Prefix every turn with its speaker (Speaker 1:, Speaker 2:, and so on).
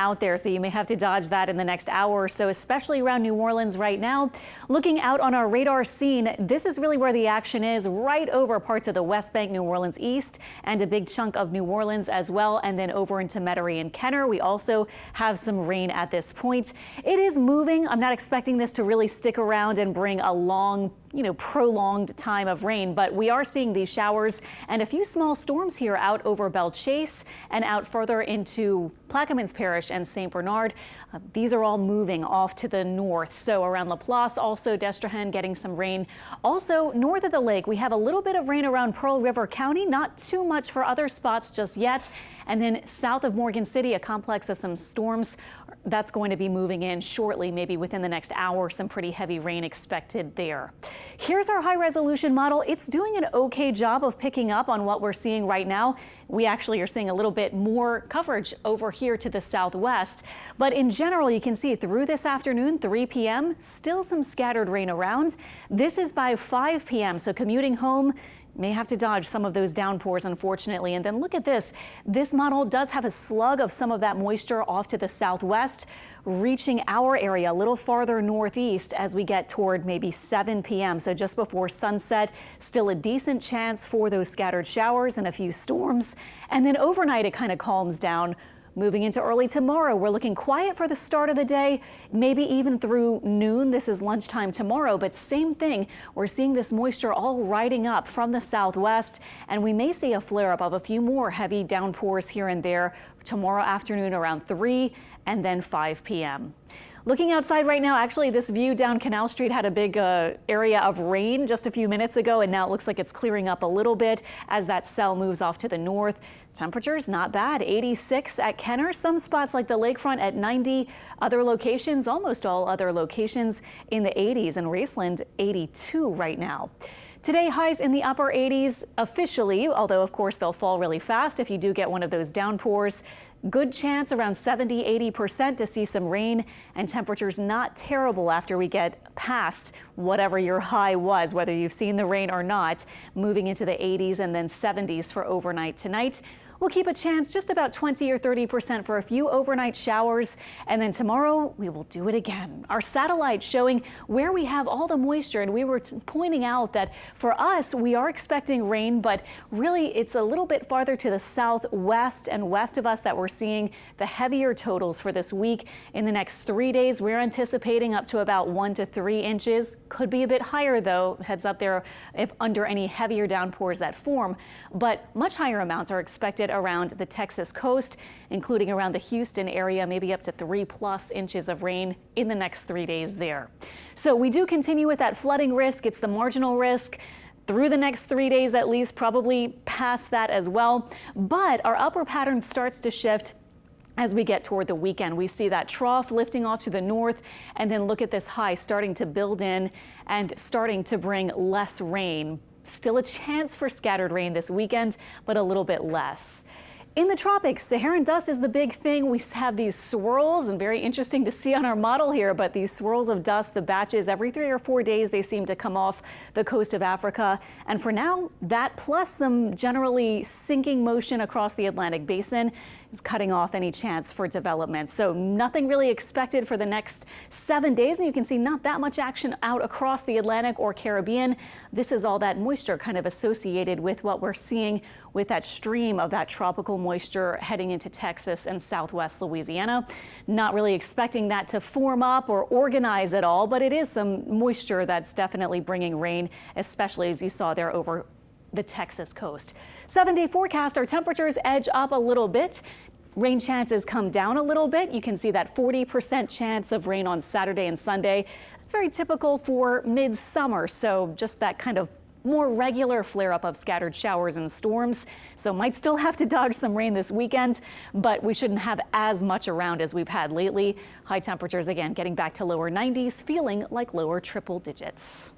Speaker 1: out there, so you may have to dodge that in the next hour or so, especially around New Orleans right now. Looking out on our radar scene, this is really where the action is, right over parts of the West Bank, New Orleans East, and a big chunk of New Orleans as well, and then over into Metairie and Kenner. We also have some rain at this point. It is moving. I'm not expecting this to really stick around and bring a long, prolonged time of rain, but we are seeing these showers and a few small storms here out over Belle Chase and out further into Plaquemines Parish and St. Bernard. These are all moving off to the north. So around Laplace, also Destrehan getting some rain. Also north of the lake, we have a little bit of rain around Pearl River County, not too much for other spots just yet. And then south of Morgan City, a complex of some storms that's going to be moving in shortly, maybe within the next hour. Some pretty heavy rain expected there. Here's our high resolution model. It's doing an okay job of picking up on what we're seeing right now. We actually are seeing a little bit more coverage over here to the southwest. But in general, you can see through this afternoon, 3 p.m., still some scattered rain around. This is by 5 p.m. So commuting home, may have to dodge some of those downpours, unfortunately. And then look at this. This model does have a slug of some of that moisture off to the southwest, reaching our area a little farther northeast as we get toward maybe 7 p.m. So just before sunset, still a decent chance for those scattered showers and a few storms. And then overnight, it kind of calms down. Moving into early tomorrow, we're looking quiet for the start of the day, maybe even through noon. This is lunchtime tomorrow, but same thing. We're seeing this moisture all riding up from the southwest, and we may see a flare up of a few more heavy downpours here and there tomorrow afternoon around 3 and then 5 p.m. Looking outside right now, actually, this view down Canal Street had a big area of rain just a few minutes ago, and now it looks like it's clearing up a little bit as that cell moves off to the north. Temperatures not bad, 86 at Kenner, some spots like the lakefront at 90, other locations, almost all other locations in the 80s, and Raceland 82 right now. Today, highs in the upper 80s officially, although of course they'll fall really fast if you do get one of those downpours. Good chance around 70–80% to see some rain, and temperatures not terrible after we get past whatever your high was, whether you've seen the rain or not, moving into the 80s and then 70s for overnight tonight. We'll keep a chance just about 20 or 30% for a few overnight showers. And then tomorrow we will do it again. Our satellite showing where we have all the moisture. And we were pointing out that for us, we are expecting rain, but really it's a little bit farther to the southwest and west of us that we're seeing the heavier totals for this week. In the next 3 days, we're anticipating up to about 1 to 3 inches. Could be a bit higher though, heads up there if under any heavier downpours that form, but much higher amounts are expected around the Texas coast, including around the Houston area, maybe up to 3+ inches of rain in the next 3 days there. So we do continue with that flooding risk. It's the marginal risk through the next 3 days, at least, probably past that as well. But our upper pattern starts to shift as we get toward the weekend. We see that trough lifting off to the north, and then look at this high starting to build in and starting to bring less rain. Still a chance for scattered rain this weekend, but a little bit less. In the tropics, Saharan dust is the big thing. We have these swirls, and very interesting to see on our model here, but these swirls of dust, the batches, every 3 or 4 days, they seem to come off the coast of Africa. And for now, that plus some generally sinking motion across the Atlantic basin is cutting off any chance for development. So nothing really expected for the next 7 days. And you can see not that much action out across the Atlantic or Caribbean. This is all that moisture kind of associated with what we're seeing with that stream of that tropical moisture heading into Texas and southwest Louisiana. Not really expecting that to form up or organize at all, but it is some moisture that's definitely bringing rain, especially as you saw there over the Texas coast. 7-day forecast, our temperatures edge up a little bit. Rain chances come down a little bit. You can see that 40% chance of rain on Saturday and Sunday. It's very typical for midsummer, so just that kind of more regular flare up of scattered showers and storms. So might still have to dodge some rain this weekend, but we shouldn't have as much around as we've had lately. High temperatures again getting back to lower 90s, feeling like lower triple digits.